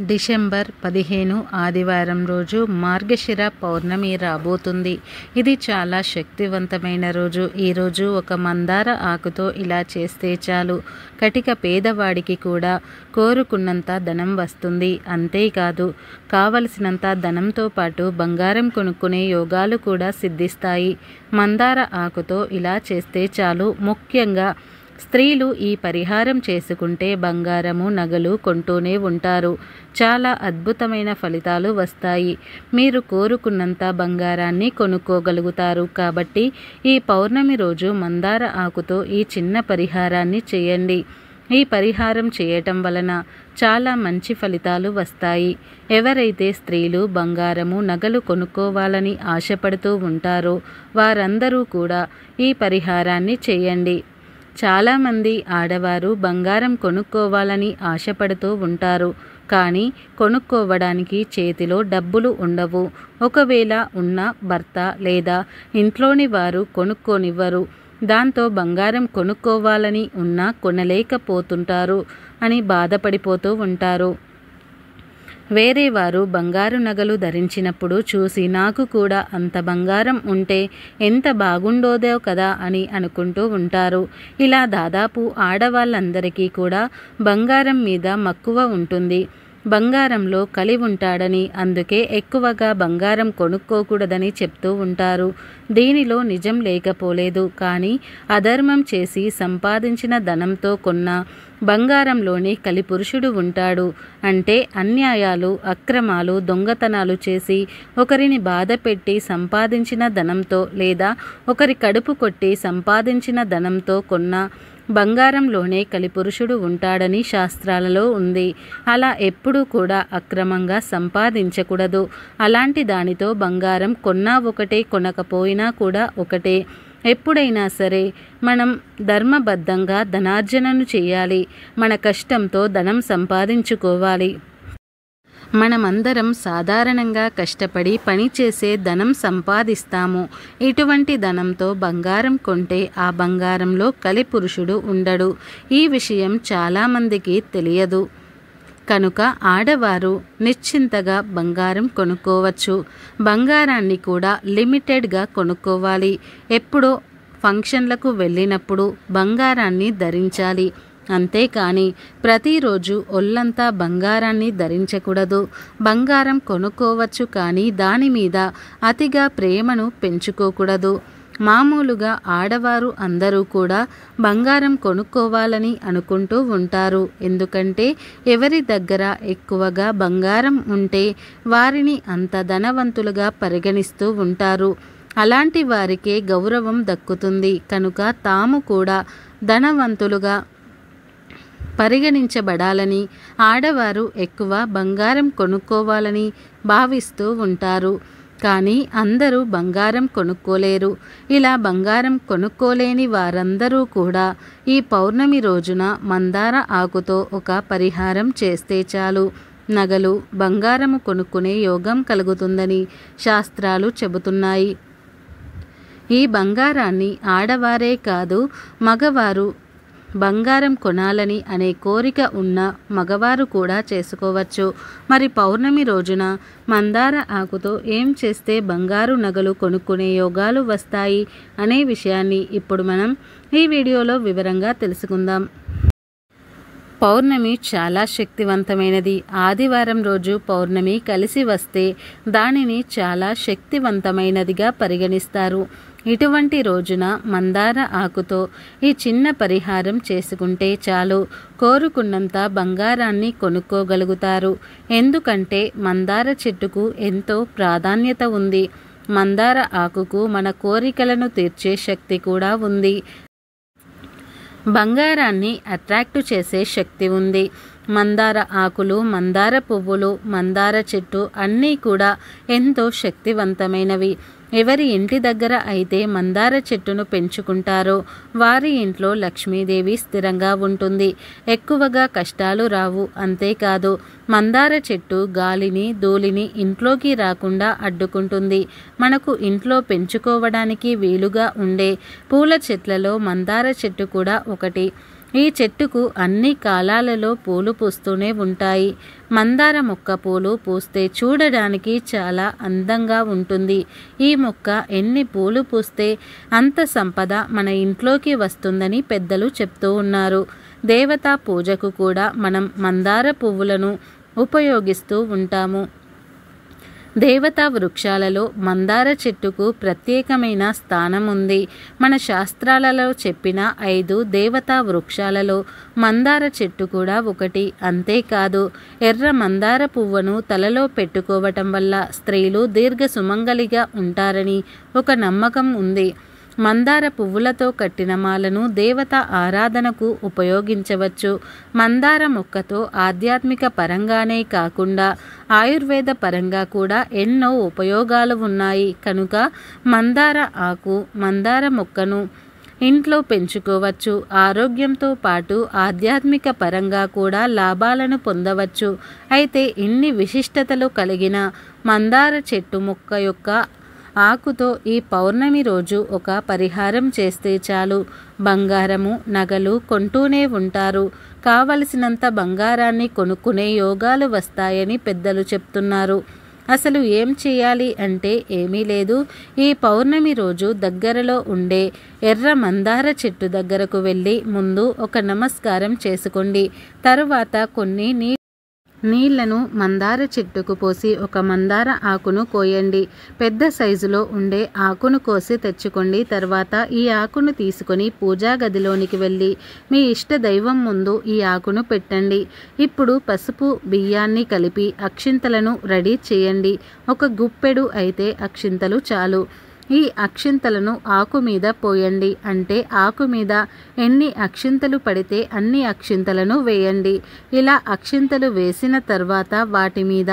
December 15 ఆదివారం రోజు మార్గశిర పౌర్ణమి రాబోతుంది. ఇది చాలా శక్తివంతమైన రోజు. ఈరోజు ఒక మందార ఆకుతో ఇలా చేస్తే చాలు, కటిక పేదవాడికి కూడా కోరుకున్నంత ధనం వస్తుంది. అంతేకాదు, కావలసినంత ధనంతో పాటు బంగారం కొనుక్కునే యోగాలు కూడా సిద్ధిస్తాయి. మందార ఆకుతో ఇలా చేస్తే చాలు. ముఖ్యంగా స్త్రీలు ఈ పరిహారం చేసుకుంటే బంగారము, నగలు కొంటూనే ఉంటారు. చాలా అద్భుతమైన ఫలితాలు వస్తాయి. మీరు కోరుకున్నంత బంగారాన్ని కొనుక్కోగలుగుతారు. కాబట్టి ఈ పౌర్ణమి రోజు మందార ఆకుతో ఈ చిన్న పరిహారాన్ని చేయండి. ఈ పరిహారం చేయటం వలన చాలా మంచి ఫలితాలు వస్తాయి. ఎవరైతే స్త్రీలు బంగారము, నగలు కొనుక్కోవాలని ఆశపడుతూ ఉంటారో వారందరూ కూడా ఈ పరిహారాన్ని చేయండి. చాలామంది ఆడవారు బంగారం కొనుక్కోవాలని ఆశపడుతూ ఉంటారు, కానీ కొనుక్కోవడానికి చేతిలో డబ్బులు ఉండవు. ఒకవేళ ఉన్న భర్త లేదా ఇంట్లోని వారు కొనుక్కోనివ్వరు. దాంతో బంగారం కొనుక్కోవాలని ఉన్నా కొనలేకపోతుంటారు అని బాధపడిపోతూ ఉంటారు. వేరే వారు బంగారు నగలు ధరించినప్పుడు చూసి నాకు కూడా అంత బంగారం ఉంటే ఎంత బాగుండోదో కదా అని అనుకుంటూ ఉంటారు. ఇలా దాదాపు ఆడవాళ్ళందరికీ కూడా బంగారం మీద మక్కువ ఉంటుంది. బంగారంలో కలి ఉంటాడని, అందుకే ఎక్కువగా బంగారం కొనుక్కోకూడదని చెప్తూ ఉంటారు. దీనిలో నిజం లేకపోలేదు, కానీ అధర్మం చేసి సంపాదించిన ధనంతో కొన్న బంగారంలోని కలిపురుషుడు ఉంటాడు. అంటే అన్యాయాలు, అక్రమాలు, దొంగతనాలు చేసి ఒకరిని బాధపెట్టి సంపాదించిన ధనంతో లేదా ఒకరి కడుపు కొట్టి సంపాదించిన ధనంతో కొన్న బంగారంలోనే కలిపురుషుడు ఉంటాడని శాస్త్రాలలో ఉంది. అలా ఎప్పుడూ కూడా అక్రమంగా సంపాదించకూడదు. అలాంటి దానితో బంగారం కొన్నా ఒకటే, కొనకపోయినా కూడా ఒకటే. ఎప్పుడైనా సరే మనం ధర్మబద్ధంగా ధనార్జనను చేయాలి. మన కష్టంతో ధనం సంపాదించుకోవాలి. మనమందరం సాధారణంగా కష్టపడి పనిచేసే ధనం సంపాదిస్తాము. ఇటువంటి ధనంతో బంగారం కొంటే ఆ బంగారంలో కలిపురుషుడు ఉండడు. ఈ విషయం చాలామందికి తెలియదు. కనుక ఆడవారు నిశ్చింతగా బంగారం కొనుక్కోవచ్చు. బంగారాన్ని కూడా లిమిటెడ్గా కొనుక్కోవాలి. ఎప్పుడో ఫంక్షన్లకు వెళ్ళినప్పుడు బంగారాన్ని ధరించాలి. అంతేకాని ప్రతిరోజు ఒళ్ళంతా బంగారాన్ని ధరించకూడదు. బంగారం కొనుక్కోవచ్చు, కానీ దాని మీద అతిగా ప్రేమను పెంచుకోకూడదు. మామూలుగా ఆడవారు అందరూ కూడా బంగారం కొనుక్కోవాలని అనుకుంటూ ఉంటారు. ఎందుకంటే ఎవరి దగ్గర ఎక్కువగా బంగారం ఉంటే వారిని అంత ధనవంతులుగా పరిగణిస్తూ ఉంటారు. అలాంటి వారికే గౌరవం దక్కుతుంది. కనుక తాము కూడా ధనవంతులుగా పరిగణించబడాలని ఆడవారు ఎక్కువ బంగారం కొనుక్కోవాలని భావిస్తూ ఉంటారు. కానీ అందరూ బంగారం కొనుక్కోలేరు. ఇలా బంగారం కొనుక్కోలేని వారందరూ కూడా ఈ పౌర్ణమి రోజున మందార ఆకుతో ఒక పరిహారం చేస్తే చాలు, నగలు, బంగారము కొనుక్కునే యోగం కలుగుతుందని శాస్త్రాలు చెబుతున్నాయి. ఈ బంగారాన్ని ఆడవారే కాదు, మగవారు బంగారం కొనాలని అనే కోరిక ఉన్న మగవారు కూడా చేసుకోవచ్చు. మరి పౌర్ణమి రోజున మందార ఆకుతో ఏం చేస్తే బంగారు నగలు కొనుక్కునే యోగాలు వస్తాయి అనే విషయాన్ని ఇప్పుడు మనం ఈ వీడియోలో వివరంగా తెలుసుకుందాం. పౌర్ణమి చాలా శక్తివంతమైనది. ఆదివారం రోజు పౌర్ణమి కలిసి వస్తే దానిని చాలా శక్తివంతమైనదిగా పరిగణిస్తారు. ఇటువంటి రోజున మందార ఆకుతో ఈ చిన్న పరిహారం చేసుకుంటే చాలు, కోరుకున్నంత బంగారాన్ని కొనుక్కోగలుగుతారు. ఎందుకంటే మందార చెట్టుకు ఎంతో ప్రాధాన్యత ఉంది. మందార ఆకుకు మన కోరికలను తీర్చే శక్తి కూడా ఉంది. బంగారాన్ని అట్రాక్ట్ చేసే శక్తి ఉంది. మందార ఆకులు, మందార పువ్వులు, మందార చెట్టు అన్నీ కూడా ఎంతో శక్తివంతమైనవి. ఎవరి ఇంటి దగ్గర అయితే మందార చెట్టును పెంచుకుంటారో వారి ఇంట్లో లక్ష్మీదేవి స్థిరంగా ఉంటుంది. ఎక్కువగా కష్టాలు రావు. అంతేకాదు, మందార చెట్టు గాలిని, ధూళిని ఇంట్లోకి రాకుండా అడ్డుకుంటుంది. మనకు ఇంట్లో పెంచుకోవడానికి వీలుగా ఉండే పూల చెట్లలో మందార చెట్టు కూడా ఒకటి. ఈ చెట్టుకు అన్ని కాలాలలో పూలు పూస్తూనే ఉంటాయి. మందార మొక్క పూలు పూస్తే చూడడానికి చాలా అందంగా ఉంటుంది. ఈ మొక్క ఎన్ని పూలు పూస్తే అంత సంపద మన ఇంట్లోకి వస్తుందని పెద్దలు చెప్తూ ఉన్నారు. దేవతా పూజకు కూడా మనం మందార పువ్వులను ఉపయోగిస్తూ ఉంటాము. దేవతా వృక్షాలలో మందార చెట్టుకు ప్రత్యేకమైన స్థానం ఉంది. మన శాస్త్రాలలో చెప్పిన 5 దేవతా వృక్షాలలో మందార చెట్టు కూడా ఒకటి. అంతేకాదు, ఎర్ర మందార పువ్వును తలలో పెట్టుకోవటం వల్ల స్త్రీలు దీర్ఘ సుమంగలిగా ఉంటారని ఒక నమ్మకం ఉంది. మందార పువ్వులతో కట్టిన మాలను దేవత ఆరాధనకు ఉపయోగించవచ్చు. మందార మొక్కతో ఆధ్యాత్మిక పరంగానే కాకుండా ఆయుర్వేద పరంగా కూడా ఎన్నో ఉపయోగాలు ఉన్నాయి. కనుక మందార ఆకు, మందార మొక్కను ఇంట్లో పెంచుకోవచ్చు. ఆరోగ్యంతో పాటు ఆధ్యాత్మిక పరంగా కూడా లాభాలను పొందవచ్చు. అయితే ఇన్ని విశిష్టతలు కలిగిన మందార చెట్టు మొక్క యొక్క ఆకుతో ఈ పౌర్ణమి రోజు ఒక పరిహారం చేస్తే చాలు. బంగారము, నగలు కొంటూనే ఉంటారు. కావలసినంత బంగారాన్ని కొనుక్కునే యోగాలు వస్తాయని పెద్దలు చెప్తున్నారు. అసలు ఏం చేయాలి అంటే ఏమీ లేదు. ఈ పౌర్ణమి రోజు దగ్గరలో ఉండే ఎర్ర మందార చెట్టు దగ్గరకు వెళ్ళి ముందు ఒక నమస్కారం చేసుకోండి. తరువాత కొన్ని నీళ్లను మందార చెట్టుకు పోసి ఒక మందార ఆకును కోయండి. పెద్ద సైజులో ఉండే ఆకును కోసి తెచ్చుకోండి. తర్వాత ఈ ఆకును తీసుకొని పూజా గదిలోనికి వెళ్ళి మీ ఇష్ట దైవం ముందు ఈ ఆకును పెట్టండి. ఇప్పుడు పసుపు బియ్యాన్ని కలిపి అక్షింతలను రెడీ చేయండి. ఒక గుప్పెడు అయితే అక్షింతలు చాలు. ఈ అక్షింతలను ఆకు మీద పోయండి. అంటే ఆకు మీద ఎన్ని అక్షింతలు పడితే అన్ని అక్షింతలను వేయండి. ఇలా అక్షింతలు వేసిన తర్వాత వాటి మీద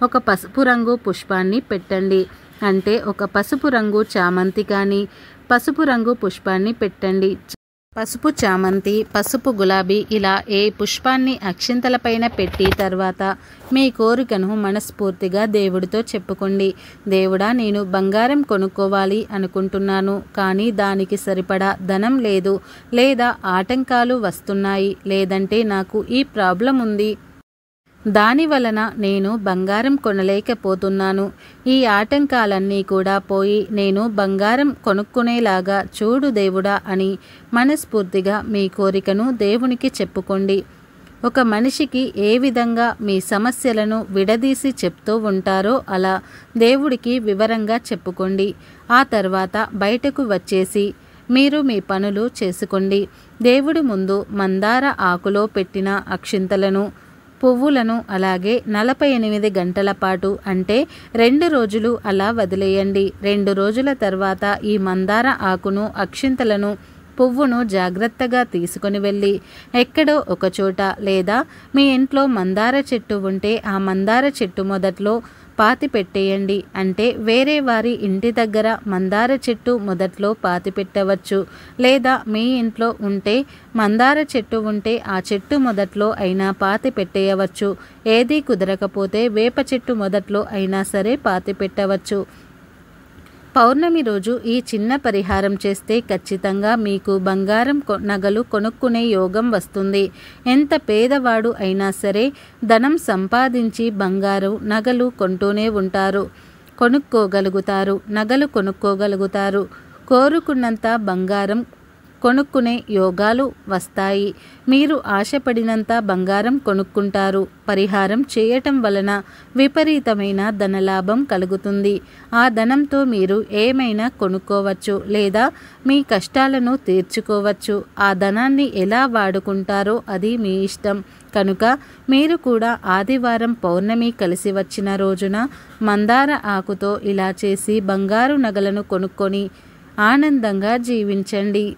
ఒక పసుపు రంగు పుష్పాన్ని పెట్టండి. అంటే ఒక పసుపు రంగు చామంతి కానీ పసుపు రంగు పుష్పాన్ని పెట్టండి. పసుపు చామంతి, పసుపు గులాబీ ఇలా ఏ పుష్పాన్ని అక్షింతలపైన పెట్టి తర్వాత మీ కోరికను మనస్ఫూర్తిగా దేవుడితో చెప్పుకోండి. దేవుడా, నేను బంగారం కొనుక్కోవాలి అనుకుంటున్నాను, కానీ దానికి సరిపడా ధనం లేదు, లేదా ఆటంకాలు వస్తున్నాయి, లేదంటే నాకు ఈ ప్రాబ్లం ఉంది, దాని వలన నేను బంగారం కొనలేకపోతున్నాను. ఈ ఆటంకాలన్నీ కూడా పోయి నేను బంగారం కొనుక్కునేలాగా చూడు దేవుడా అని మనస్ఫూర్తిగా మీ కోరికను దేవునికి చెప్పుకోండి. ఒక మనిషికి ఏ విధంగా మీ సమస్యలను విడదీసి చెప్తూ ఉంటారో అలా దేవుడికి వివరంగా చెప్పుకోండి. ఆ తర్వాత బయటకు వచ్చేసి మీరు మీ పనులు చేసుకోండి. దేవుడి ముందు మందార ఆకులో పెట్టిన అక్షింతలను, పువ్వులను అలాగే 48 గంటల పాటు అంటే 2 రోజులు అలా వదిలేయండి. 2 రోజుల తర్వాత ఈ మందార ఆకును, అక్షింతలను, పువ్వును జాగ్రత్తగా తీసుకొని వెళ్ళి ఎక్కడో ఒక చోట లేదా మీ ఇంట్లో మందార చెట్టు ఉంటే ఆ మందార చెట్టు మొదట్లో పాతి పెట్టేయండి. అంటే వేరే వారి ఇంటి దగ్గర మందార చెట్టు మొదట్లో పాతి పెట్టవచ్చు. లేదా మీ ఇంట్లో ఉంటే మందార చెట్టు ఉంటే ఆ చెట్టు మొదట్లో అయినా పాతి పెట్టేయవచ్చు. ఏదీ కుదరకపోతే వేప చెట్టు మొదట్లో అయినా సరే పాతి పెట్టవచ్చు. పౌర్ణమి రోజు ఈ చిన్న పరిహారం చేస్తే ఖచ్చితంగా మీకు బంగారం నగలు కొనుక్కునే యోగం వస్తుంది. ఎంత పేదవాడు అయినా సరే ధనం సంపాదించి బంగారు నగలు కొంటూనే ఉంటారు, కొనుక్కోగలుగుతారు, నగలు కొనుక్కోగలుగుతారు. కోరుకున్నంత బంగారం కొనుక్కునే యోగాలు వస్తాయి. మీరు ఆశపడినంత బంగారం కొనుక్కుంటారు. పరిహారం చేయటం వలన విపరీతమైన ధనలాభం కలుగుతుంది. ఆ ధనంతో మీరు ఏమైనా కొనుక్కోవచ్చు లేదా మీ కష్టాలను తీర్చుకోవచ్చు. ఆ ధనాన్ని ఎలా వాడుకుంటారో అది మీ ఇష్టం. కనుక మీరు కూడా ఆదివారం పౌర్ణమి కలిసి వచ్చిన రోజున మందార ఆకుతో ఇలా చేసి బంగారు నగలను కొనుక్కొని ఆనందంగా జీవించండి.